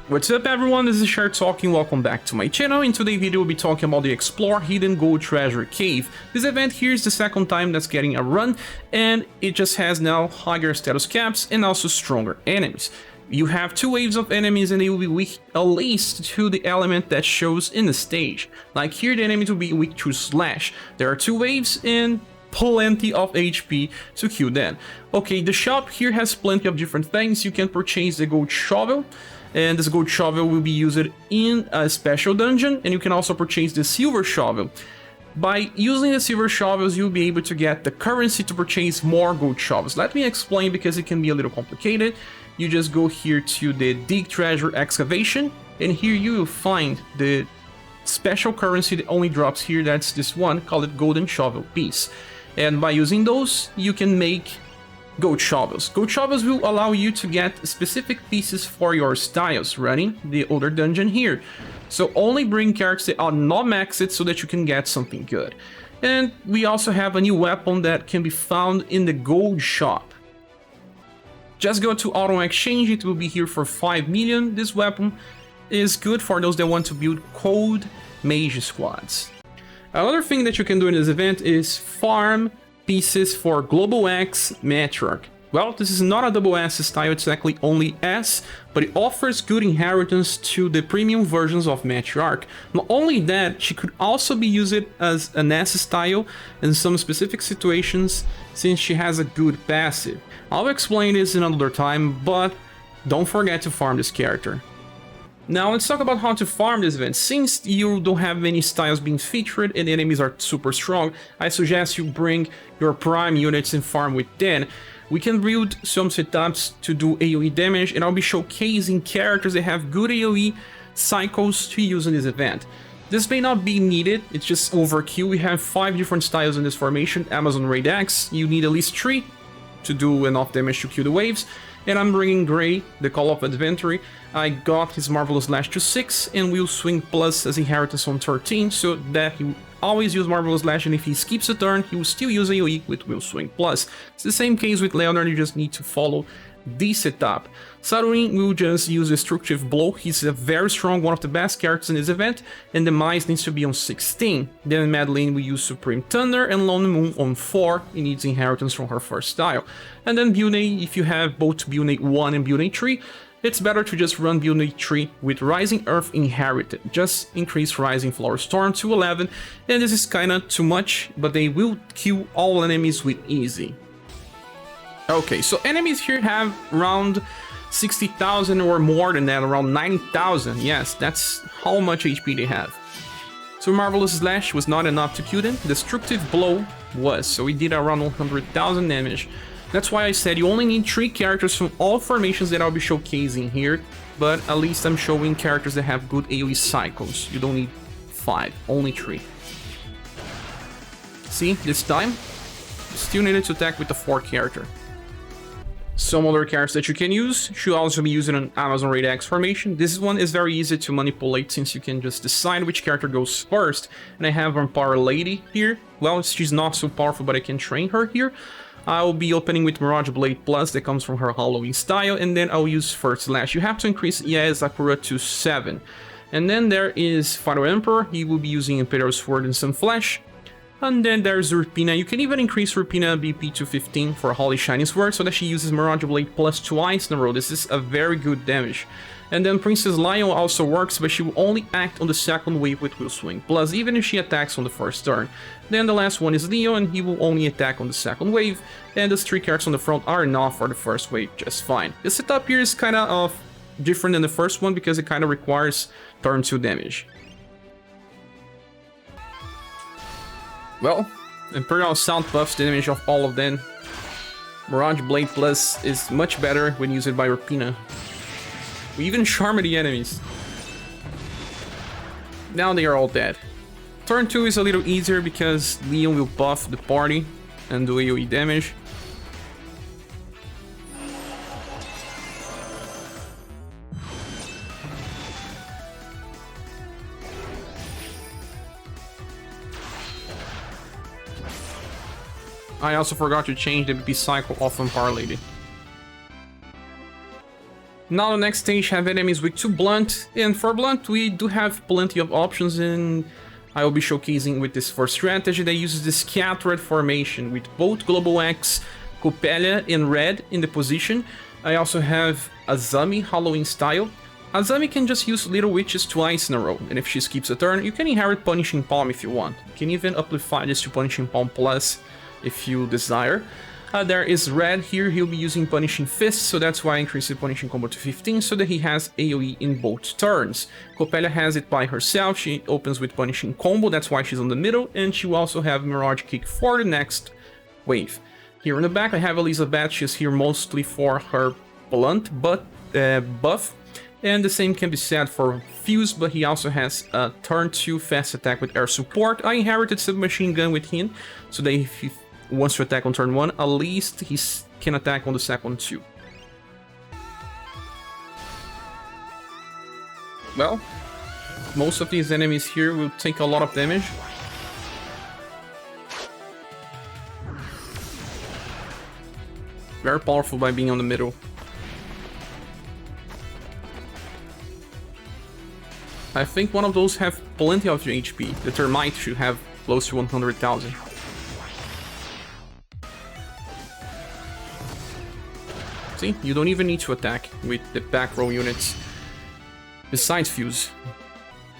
What's up everyone, this is Scher talking, welcome back to my channel. In today's video we'll be talking about the Explore Hidden Gold Treasure Cave. This event here is the second time that's getting a run, and it just has now higher status caps and also stronger enemies. You have two waves of enemies and they will be weak at least to the element that shows in the stage. Like here the enemies will be weak to Slash. There are two waves and plenty of HP to kill them. Okay, the shop here has plenty of different things. You can purchase the gold shovel, and this gold shovel will be used in a special dungeon, and you can also purchase the silver shovel. By using the silver shovels, you'll be able to get the currency to purchase more gold shovels. Let me explain because it can be a little complicated. You just go here to the Dig Treasure Excavation, and here you will find the special currency that only drops here. That's this one, called it Golden Shovel Piece. And by using those, you can make gold shovels. Gold shovels will allow you to get specific pieces for your styles running the older dungeon here. So only bring characters that are not maxed so that you can get something good. And we also have a new weapon that can be found in the gold shop. Just go to Auto Exchange, it will be here for 5 million. This weapon is good for those that want to build cold mage squads. Another thing that you can do in this event is farm pieces for Global X Matriarch. Well, this is not a double S style, it's actually only S, but it offers good inheritance to the premium versions of Matriarch. Not only that, she could also be used as an S style in some specific situations since she has a good passive. I'll explain this in another time, but don't forget to farm this character. Now let's talk about how to farm this event. Since you don't have many styles being featured and the enemies are super strong, I suggest you bring your prime units and farm with them. We can build some setups to do AoE damage, and I'll be showcasing characters that have good AoE cycles to use in this event. This may not be needed, it's just overkill. We have 5 different styles in this formation. Amazon Raid X, you need at least 3 to do enough damage to kill the waves. And I'm bringing Gray, the Call of Adventure. I got his Marvelous Slash to 6 and will swing plus as inheritance on 13, so that he will always use Marvelous Slash, and if he skips a turn, he will still use AoE with Will Swing Plus. It's the same case with Leonard, you just need to follow this setup. Saruin will just use Destructive Blow. He's a very strong, one of the best characters in this event, and the Mice needs to be on 16. Then Madeline will use Supreme Thunder, and Lone Moon on 4. He needs inheritance from her first style. And then Bunei, if you have both Bunei 1 and Bunei 3, it's better to just run Bunei 3 with Rising Earth Inherited. Just increase Rising Flower Storm to 11, and this is kinda too much, but they will kill all enemies with easy. Okay, so enemies here have around 60,000 or more than that, around 90,000. Yes, that's how much HP they have. So Marvelous Slash was not enough to kill them. Destructive Blow was, so we did around 100,000 damage. That's why I said you only need 3 characters from all formations that I'll be showcasing here, but at least I'm showing characters that have good AoE cycles. You don't need 5, only 3. See, this time, you still needed to attack with the 4 character. Some other characters that you can use should also be using an Amazon Raid X formation. This one is very easy to manipulate since you can just decide which character goes first. And I have Vampire Lady here. Well, she's not so powerful, but I can train her here. I'll be opening with Mirage Blade Plus that comes from her Halloween style, and then I'll use First Slash. You have to increase Yae Sakura to 7. And then there is Final Emperor. He will be using Imperial Sword and some Flash. And then there's Urpina. You can even increase Urpina BP to 15 for Holy Shining Sword so that she uses Mirage Blade Plus twice in a row. This is a very good damage. And then Princess Lion also works, but she will only act on the second wave with Will Swing Plus, even if she attacks on the first turn. Then the last one is Leo, and he will only attack on the second wave. And the 3 characters on the front are enough for the first wave just fine. The setup here is kind of different than the first one because it kind of requires turn 2 damage. Well, Imperial Sound buffs the damage of all of them. Mirage Blade Plus is much better when used by Urpina. We even charm the enemies. Now they are all dead. Turn 2 is a little easier because Leon will buff the party and do AoE damage. I also forgot to change the BP cycle of Vampire Lady. Now the next stage have enemies with 2 blunt, and for blunt we do have plenty of options, and I will be showcasing with this first strategy that uses the scattered formation with both Global X, Coppelia and Red in the position. I also have Azami Halloween style. Azami can just use Little Witches twice in a row, and if she skips a turn, you can inherit Punishing Palm if you want. You can even amplify this to Punishing Palm Plus if you desire. There is Red here, he'll be using Punishing Fist, so that's why I increased the Punishing Combo to 15, so that he has AoE in both turns. Coppelia has it by herself, she opens with Punishing Combo, that's why she's on the middle, and she will also have Mirage Kick for the next wave. Here in the back I have Elizabeth, she's here mostly for her blunt buff, and the same can be said for Fuse, but he also has a turn 2 fast attack with air support. I inherited Submachine Gun with him, so that if he wants to attack on turn 1, at least he can attack on the second 2. Well, most of these enemies here will take a lot of damage. Very powerful by being on the middle. I think one of those have plenty of HP. The Termite should have close to 100,000. See, you don't even need to attack with the back row units, besides Fuse.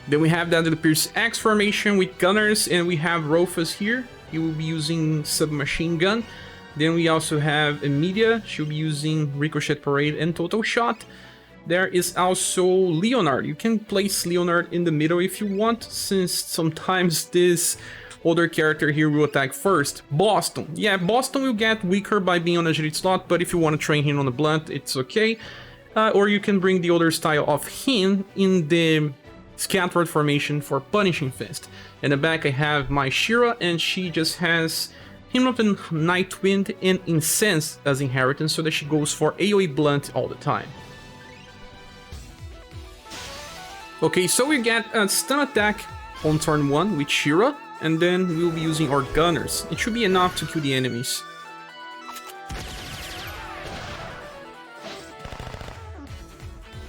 Then we have the Pierce X formation with Gunners, and we have Rofus here. He will be using Submachine Gun. Then we also have Emilia, she'll be using Ricochet Parade and Total Shot. There is also Leonard. You can place Leonard in the middle if you want, since sometimes this other character here will attack first. Boston. Yeah, Boston will get weaker by being on a agility slot, but if you want to train him on the blunt, it's okay. Or you can bring the other style of him in the scattered formation for Punishing Fist. In the back I have my Shira, and she just has Himmelton, Nightwind, and Incense as inheritance, so that she goes for AoE blunt all the time. Okay, so we get a stun attack on turn 1 with Shira, and then we'll be using our Gunners. It should be enough to kill the enemies.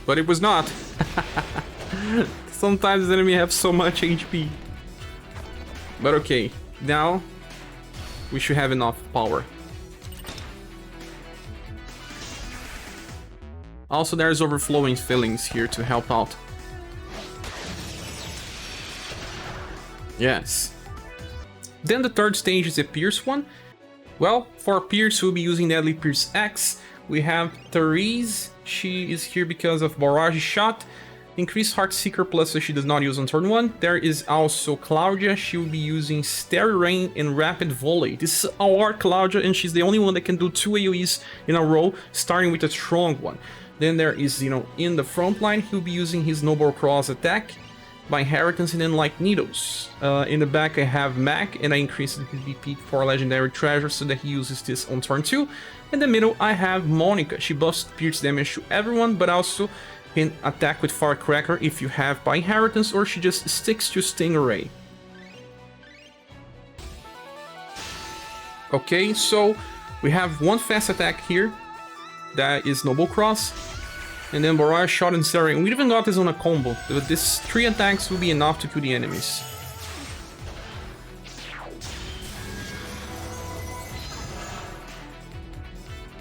But it was not. Sometimes the enemy have so much HP. But okay, now we should have enough power. Also, there's Overflowing Feelings here to help out. Yes. Then the third stage is a Pierce one. Well, for Pierce, we'll be using Deadly Pierce X. We have Therese. She is here because of Barrage Shot. Increased Heartseeker plus, so she does not use on turn 1. There is also Claudia. She will be using Starry Rain and Rapid Volley. This is our Claudia, and she's the only one that can do 2 AoEs in a row, starting with a strong one. Then there is, in the front line, he'll be using his Noble Cross attack by inheritance, and then Light Needles. In the back I have Mac, and I increased the PvP for Legendary Treasure so that he uses this on turn 2. In the middle I have Monica. She buffs pierce damage to everyone, but also can attack with Firecracker if you have by inheritance, or she just sticks to Stingray. Okay, so we have one fast attack here, that is Noble Cross, and then Barrage Shot and Searing. We even got this on a combo, but these 3 attacks will be enough to kill the enemies.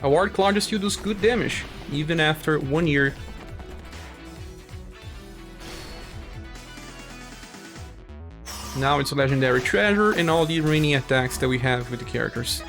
Award Claudia still does good damage, even after 1 year. Now it's a Legendary Treasure and all the remaining attacks that we have with the characters.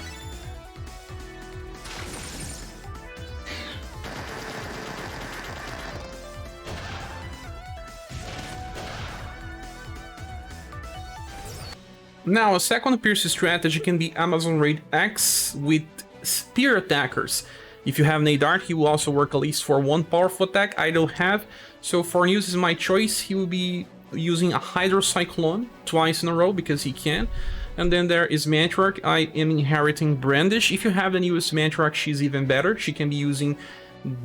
Now, a second Pierce strategy can be Amazon Raid X with Spear Attackers. If you have Nadart, he will also work at least for 1 powerful attack. I don't have, so for News is my choice. He will be using a Hydrocyclone twice in a row because he can. And then there is Matriarch. I am inheriting Brandish. If you have the newest Matriarch, she's even better. She can be using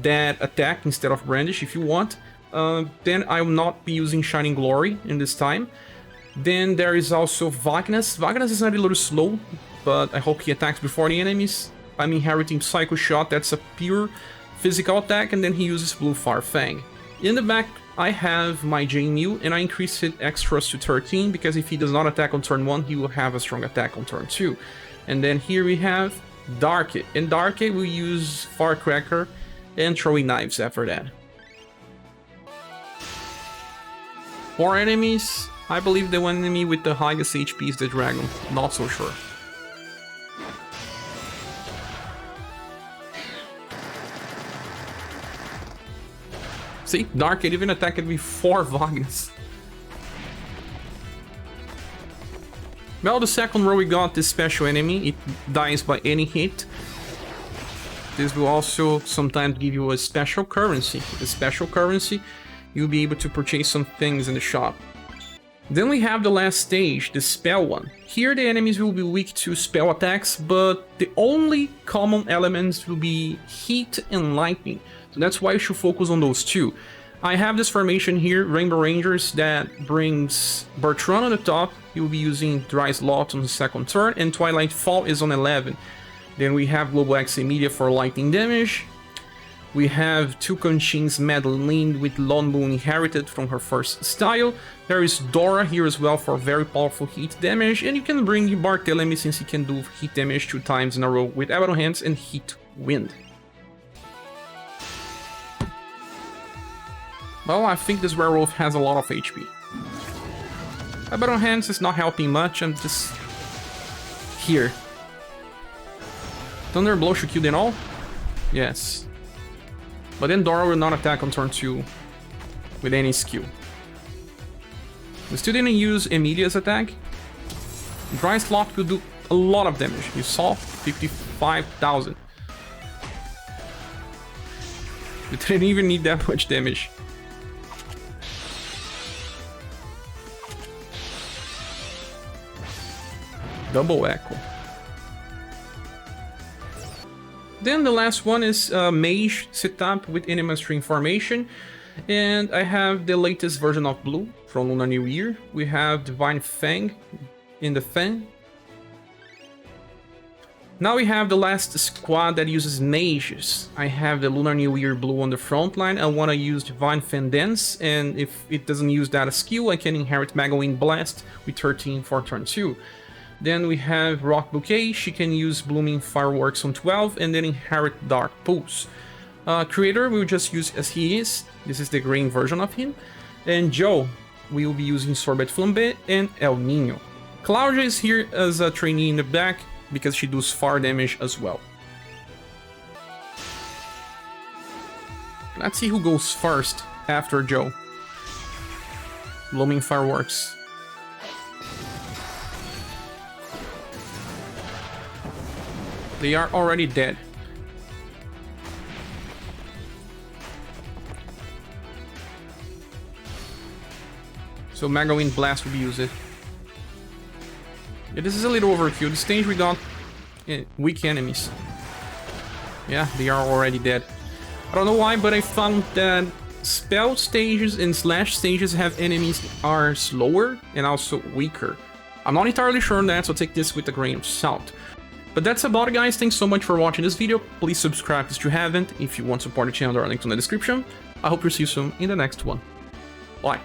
that attack instead of Brandish if you want. Then I will not be using Shining Glory in this time. Then there is also Vagnus. Vagnus is not a little slow, but I hope he attacks before the enemies. I'm inheriting Psycho Shot. That's a pure physical attack, and then he uses Blue Fire Fang. In the back, I have my J-Mew, and I increase it extras to 13, because if he does not attack on turn 1, he will have a strong attack on turn 2. And then here we have Darky. In Darky, we use Firecracker and throwing knives after that. For enemies, I believe the one enemy with the highest HP is the dragon. Not so sure. See, Dark, it even attacked me 4 Wagnes. Well, the second row we got this special enemy. It dies by any hit. This will also sometimes give you a special currency. With a special currency, you'll be able to purchase some things in the shop. Then we have the last stage, the spell one. Here the enemies will be weak to spell attacks, but the only common elements will be heat and lightning. So that's why you should focus on those two. I have this formation here, Rainbow Rangers, that brings Bertrand on the top. He will be using Dry's Lot on the second turn, and Twilight Fall is on 11. Then we have Global X Media for lightning damage. We have Tukanshin's Madeline with Lone Moon inherited from her first style. There is Dora here as well for very powerful heat damage, and you can bring Barthélemy since he can do heat damage 2 times in a row with Abaddon Hands and Heat Wind. Well, I think this werewolf has a lot of HP. Abaddon Hands is not helping much, I'm just here. Thunder Blow should kill them all? Yes. But then Dora will not attack on turn 2 with any skill. We still didn't use Emilia's attack. Dry Slot will do a lot of damage. You saw 55,000. We didn't even need that much damage. Double Echo. Then the last one is Mage setup with Enema String formation. And I have the latest version of Blue from Lunar New Year. We have Divine Fang in the Fang. Now we have the last squad that uses mages. I have the Lunar New Year Blue on the front line. I want to use Divine Fan Dance, and if it doesn't use that skill, I can inherit Mega Wind Blast with 13 for turn 2. Then we have Rock Bouquet. She can use Blooming Fireworks on 12 and then inherit Dark Pulse. Creator we'll just use as he is. This is the green version of him. And Joe, we will be using Sorbet Flambe and El Nino. Claudia is here as a trainee in the back because she does fire damage as well. Let's see who goes first after Joe. Blooming Fireworks. They are already dead. So Mega Wind Blast will be used. Yeah, this is a little overkill. The stage we got weak enemies. Yeah, they are already dead. I don't know why, but I found that spell stages and slash stages have enemies that are slower and also weaker. I'm not entirely sure on that, so take this with a grain of salt. But that's about it, guys. Thanks so much for watching this video. Please subscribe if you haven't. If you want to support the channel, there are links in the description. I hope to see you soon in the next one. Bye.